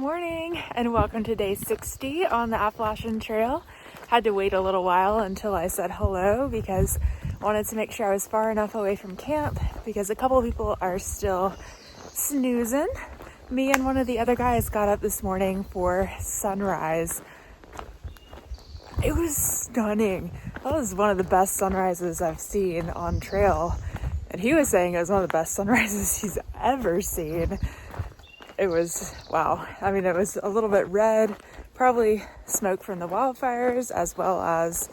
morning and welcome to day 60 on the Appalachian Trail. Had to wait a little while until I said hello because I wanted to make sure I was far enough away from camp because a couple people are still snoozing. Me and one of the other guys got up this morning for sunrise. It was stunning. That was one of the best sunrises I've seen on trail. And he was saying it was one of the best sunrises he's ever seen. It was, wow. I mean, it was a little bit red, probably smoke from the wildfires, as well as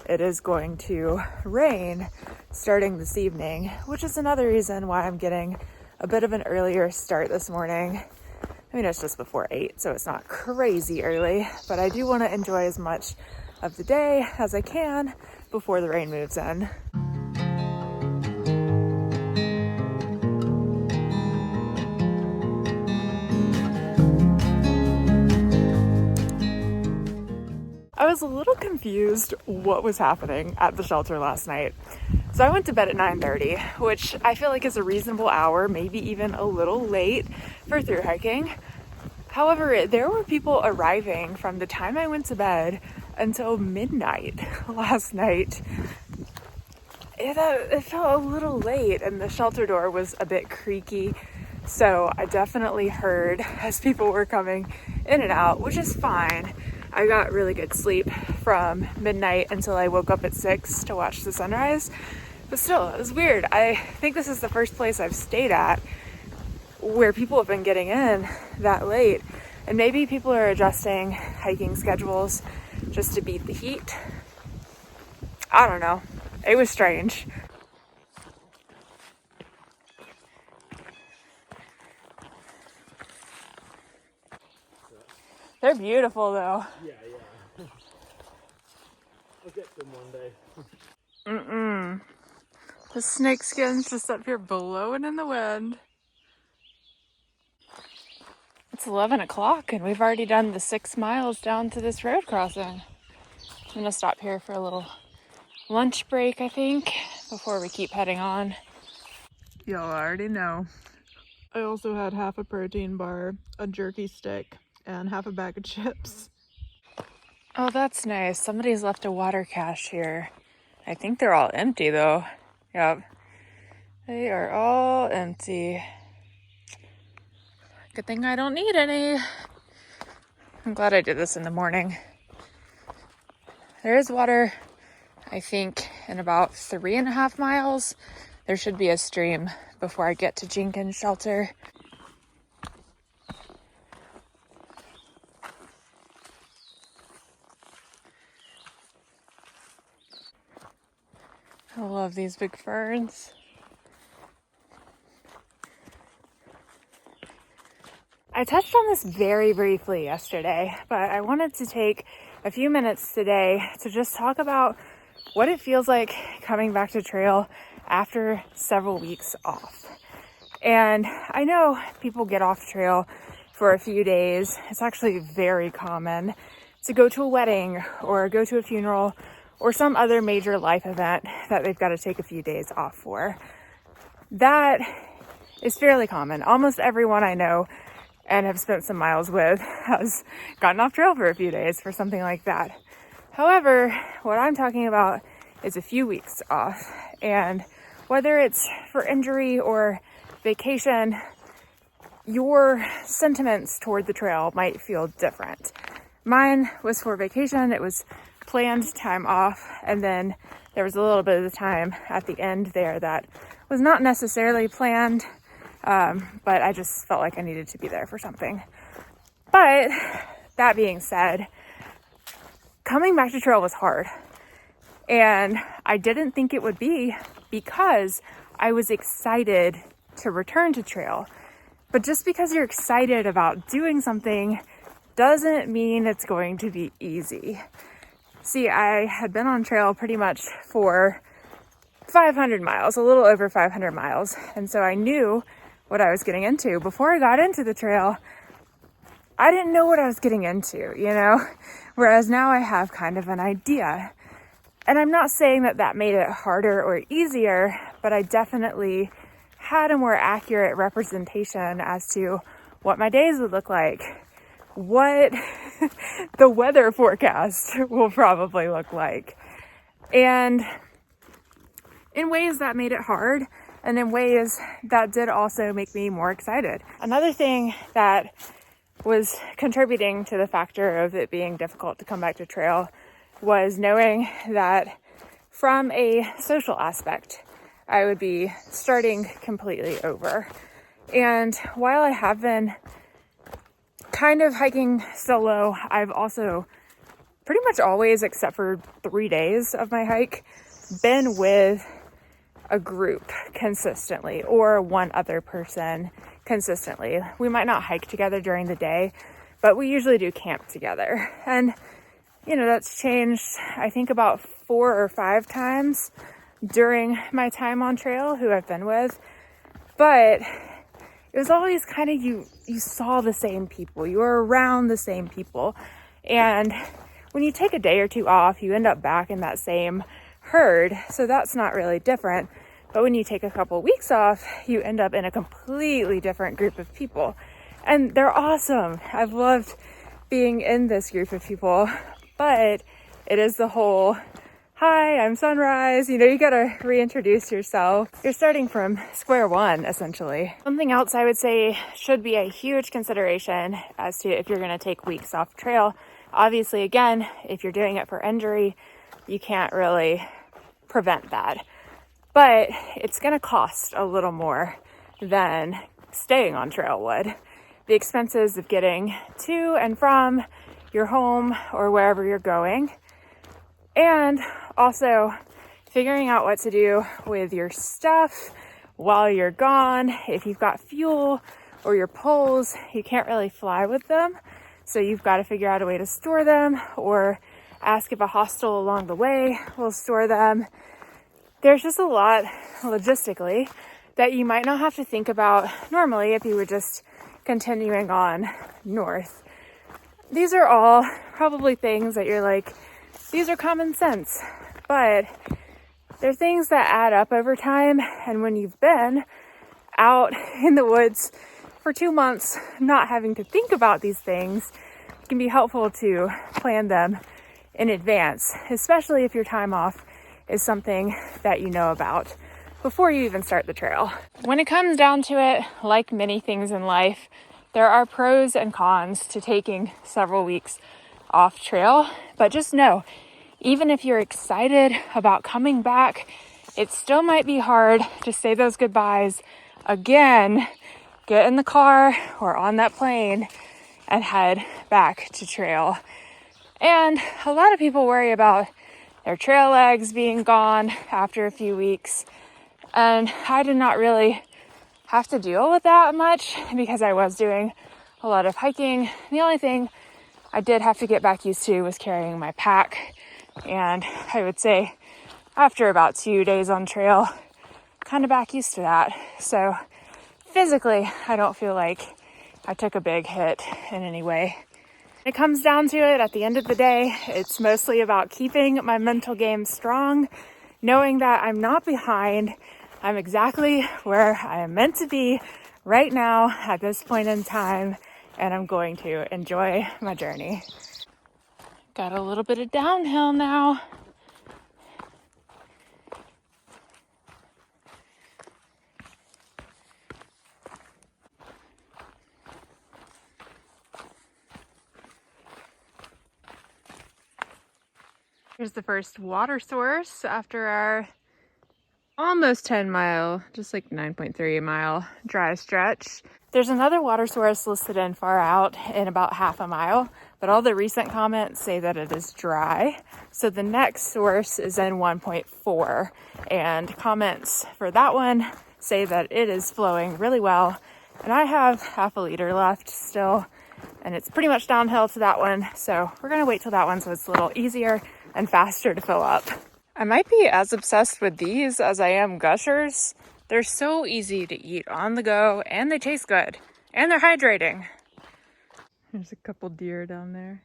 it is going to rain starting this evening, which is another reason why I'm getting a bit of an earlier start this morning. I mean, it's just before 8, so it's not crazy early, but I do want to enjoy as much of the day as I can before the rain moves in. I was a little confused what was happening at the shelter last night. So I went to bed at 9:30, which I feel like is a reasonable hour, maybe even a little late for through hiking. However, there were people arriving from the time I went to bed until midnight last night. It felt a little late and the shelter door was a bit creaky. So I definitely heard as people were coming in and out, which is fine. I got really good sleep from midnight until I woke up at 6 to watch the sunrise. But still, it was weird. I think this is the first place I've stayed at where people have been getting in that late. And maybe people are adjusting hiking schedules just to beat the heat. I don't know. It was strange. They're beautiful though. Yeah. I'll get them one day. The snake skin's just up here blowing in the wind. It's 11 o'clock and we've already done the 6 miles down to this road crossing. I'm gonna stop here for a little lunch break, I think, before we keep heading on. Y'all already know. I also had half a protein bar, a jerky stick, and half a bag of chips. Oh, that's nice. Somebody's left a water cache here. I think they're all empty though. Yep. They are all empty. Good thing I don't need any. I'm glad I did this in the morning. There is water, I think, in about 3.5 miles. There should be a stream before I get to Jenkins shelter. I love these big ferns. I touched on this very briefly yesterday, but I wanted to take a few minutes today to just talk about what it feels like coming back to trail after several weeks off. And I know people get off trail for a few days. It's actually very common to go to a wedding or go to a funeral or some other major life event that they've got to take a few days off for. That is fairly common. Almost everyone I know and have spent some miles with has gotten off trail for a few days for something like that. However, what I'm talking about is a few weeks off. And whether it's for injury or vacation, your sentiments toward the trail might feel different. Mine was for vacation. It was planned time off, and then there was a little bit of the time at the end there that was not necessarily planned, but I just felt like I needed to be there for something. But that being said, coming back to trail was hard, and I didn't think it would be because I was excited to return to trail. But just because you're excited about doing something doesn't mean it's going to be easy. See, I had been on trail pretty much for 500 miles, a little over 500 miles. And so I knew what I was getting into. Before I got into the trail, I didn't know what I was getting into, you know? Whereas now I have kind of an idea. And I'm not saying that that made it harder or easier, but I definitely had a more accurate representation as to what my days would look like what the weather forecast will probably look like. And in ways that made it hard, and in ways that did also make me more excited. Another thing that was contributing to the factor of it being difficult to come back to trail was knowing that from a social aspect, I would be starting completely over. And while I have been kind of hiking solo, I've also pretty much always, except for 3 days of my hike, been with a group consistently, or one other person consistently. We might not hike together during the day, but we usually do camp together. And, you know, that's changed, I think, about 4 or 5 times during my time on trail who I've been with. But it was always kind of you saw the same people, you were around the same people. And when you take a day or two off, you end up back in that same herd. So that's not really different. But when you take a couple of weeks off, you end up in a completely different group of people. And they're awesome. I've loved being in this group of people, but it is the whole, hi, I'm Sunrise. You know, you gotta reintroduce yourself. You're starting from square one, essentially. Something else I would say should be a huge consideration as to if you're gonna take weeks off trail. Obviously, again, if you're doing it for injury, you can't really prevent that. But it's going to cost a little more than staying on trail would. The expenses of getting to and from your home or wherever you're going, and also figuring out what to do with your stuff while you're gone. If you've got fuel or your poles, you can't really fly with them. So you've got to figure out a way to store them, or ask if a hostel along the way will store them. There's just a lot logistically that you might not have to think about normally if you were just continuing on north. These are all probably things that you're like, these are common sense, but they're things that add up over time. And when you've been out in the woods for 2 months, not having to think about these things, it can be helpful to plan them in advance, especially if your time off is something that you know about before you even start the trail. When it comes down to it, like many things in life, there are pros and cons to taking several weeks off trail. But just know, even if you're excited about coming back, it still might be hard to say those goodbyes again, get in the car or on that plane and head back to trail. And a lot of people worry about their trail legs being gone after a few weeks. And I did not really have to deal with that much because I was doing a lot of hiking. The only thing I did have to get back used to was carrying my pack. And I would say after about 2 days on trail, kind of back used to that. So physically, I don't feel like I took a big hit in any way. When it comes down to it, at the end of the day, it's mostly about keeping my mental game strong, knowing that I'm not behind. I'm exactly where I am meant to be right now at this point in time, and I'm going to enjoy my journey. Got a little bit of downhill now. Here's the first water source after our almost 10 mile, just like 9.3 mile dry stretch. There's another water source listed in far out in about half a mile, but all the recent comments say that it is dry. So the next source is in 1.4, and comments for that one say that it is flowing really well. And I have half a liter left still, and it's pretty much downhill to that one. So we're gonna wait till that one so it's a little easier and faster to fill up. I might be as obsessed with these as I am gushers. They're so easy to eat on the go, and they taste good, and they're hydrating. There's a couple deer down there.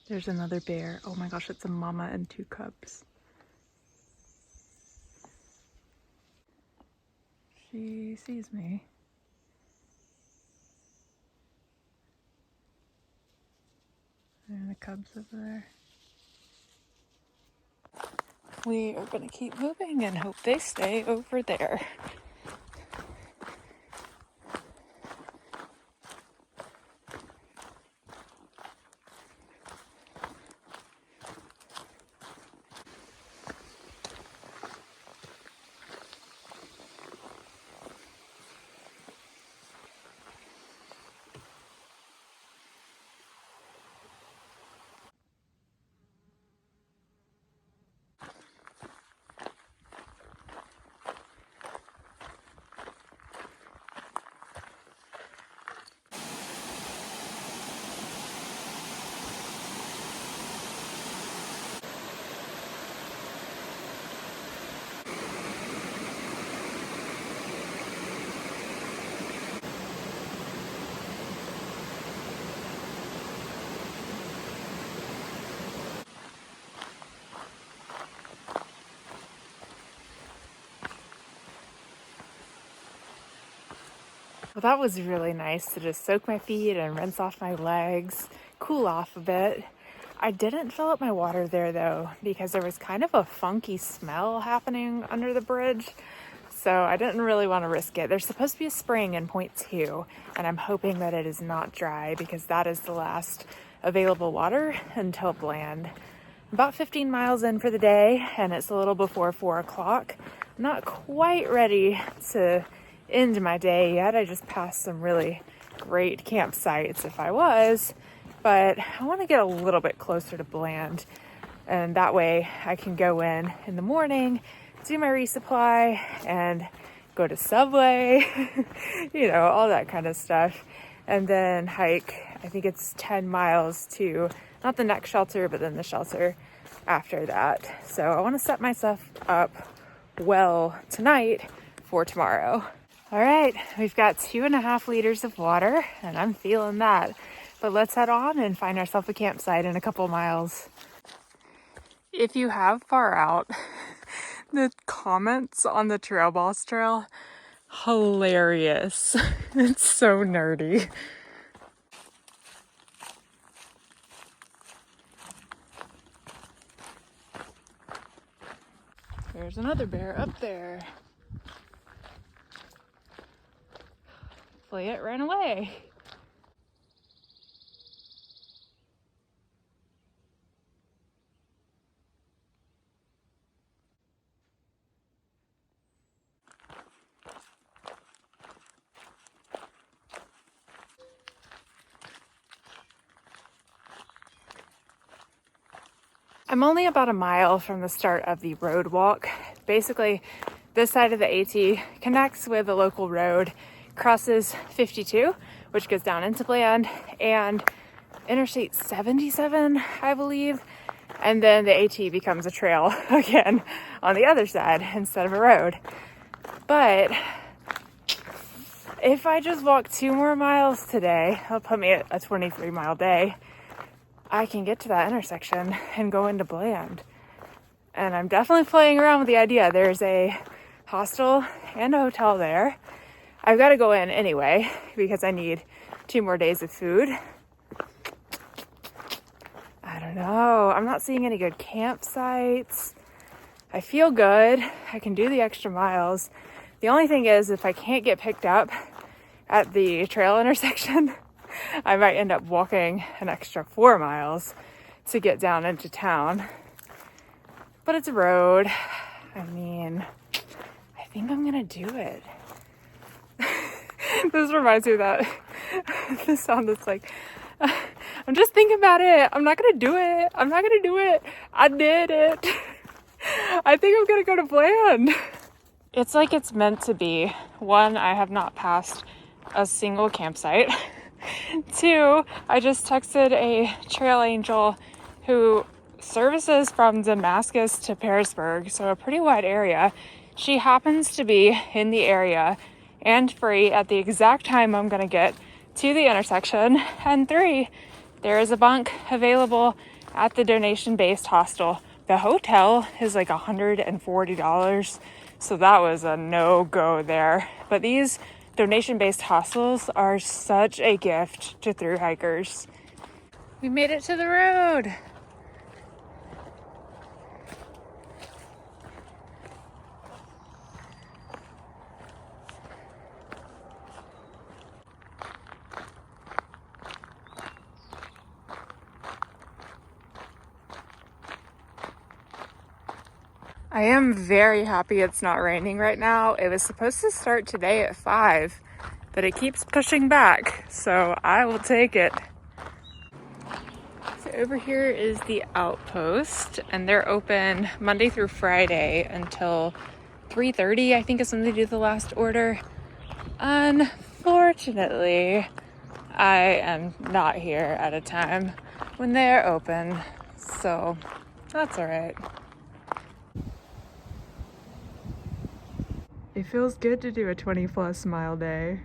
There's another bear. Oh my gosh, it's a mama and 2 cubs. She sees me. And the cubs over there. We are gonna keep moving and hope they stay over there. Well, that was really nice to just soak my feet and rinse off my legs, cool off a bit. I didn't fill up my water there though, because there was kind of a funky smell happening under the bridge. So I didn't really want to risk it. There's supposed to be a spring in point 2, and I'm hoping that it is not dry because that is the last available water until Bland. About 15 miles in for the day, and it's a little before 4 o'clock. I'm not quite ready to end my day yet. I just passed some really great campsites if I was, but I want to get a little bit closer to Bland, and that way I can go in the morning, do my resupply, and go to Subway, all that kind of stuff, and then hike, I think it's 10 miles to not the next shelter, but then the shelter after that. So I want to set myself up well tonight for tomorrow. All right, we've got 2.5 liters of water, and I'm feeling that. But let's head on and find ourselves a campsite in a couple miles. If you have far out, the comments on the Trail Boss Trail, hilarious. It's so nerdy. There's another bear up there. Hopefully it ran away. I'm only about a mile from the start of the road walk. Basically, this side of the AT connects with the local road, crosses 52, which goes down into Bland, and Interstate 77, I believe. And then the AT becomes a trail again on the other side instead of a road. But if I just walk 2 more miles today, that'll put me at a 23-mile day. I can get to that intersection and go into Bland. And I'm definitely playing around with the idea. There's a hostel and a hotel there. I've got to go in anyway because I need 2 more days of food. I don't know. I'm not seeing any good campsites. I feel good. I can do the extra miles. The only thing is, if I can't get picked up at the trail intersection, I might end up walking an extra 4 miles to get down into town. But it's a road. I mean, I think I'm gonna do it. This reminds me of that the sound that's like, I'm just thinking about it. I'm not gonna do it. I'm not gonna do it. I did it. I think I'm gonna go to Bland. It's like it's meant to be. 1, I have not passed a single campsite. 2, I just texted a trail angel who services from Damascus to Pearisburg, so a pretty wide area. She happens to be in the area and free at the exact time I'm going to get to the intersection. And 3, there is a bunk available at the donation-based hostel. The hotel is like $140, So that was a no-go there. But these donation-based hostels are such a gift to thru hikers. We made it to the road. I am very happy it's not raining right now. It was supposed to start today at 5, but it keeps pushing back, so I will take it. So over here is the Outpost, and they're open Monday through Friday until 3:30, I think is when they do the last order. Unfortunately, I am not here at a time when they're open, so that's all right. It feels good to do a 20+ mile day.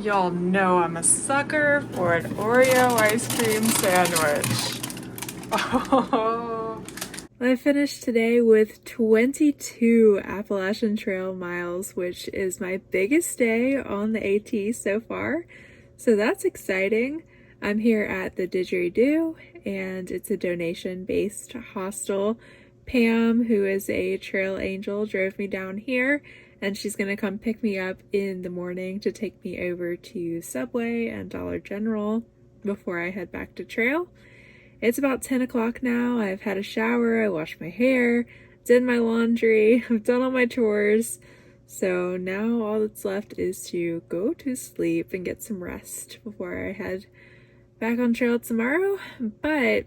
Y'all know I'm a sucker for an Oreo ice cream sandwich. Oh. I finished today with 22 Appalachian Trail miles, which is my biggest day on the AT so far. So that's exciting. I'm here at the Didgeridoo, and it's a donation-based hostel. Pam, who is a trail angel, drove me down here, and she's gonna come pick me up in the morning to take me over to Subway and Dollar General before I head back to trail. It's about 10 o'clock now. I've had a shower, I washed my hair, did my laundry, I've done all my chores. So now all that's left is to go to sleep and get some rest before I head back on trail tomorrow. But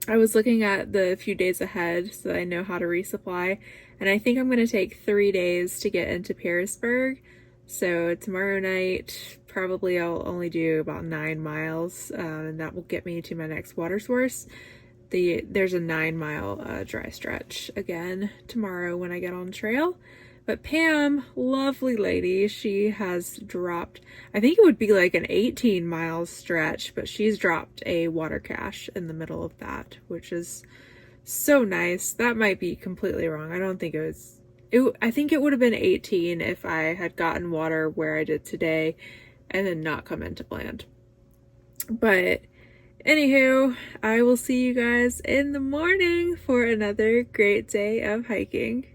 I was looking at the few days ahead so that I know how to resupply, and I think I'm going to take 3 days to get into Pearisburg. So tomorrow night, probably I'll only do about 9 miles, and that will get me to my next water source. There's a 9-mile dry stretch again tomorrow when I get on trail. But Pam, lovely lady, she has dropped, I think it would be like an 18-mile stretch, but she's dropped a water cache in the middle of that, which is so nice. That might be completely wrong. I don't think it was, I think it would have been 18 if I had gotten water where I did today and then not come into plant. But anywho, I will see you guys in the morning for another great day of hiking.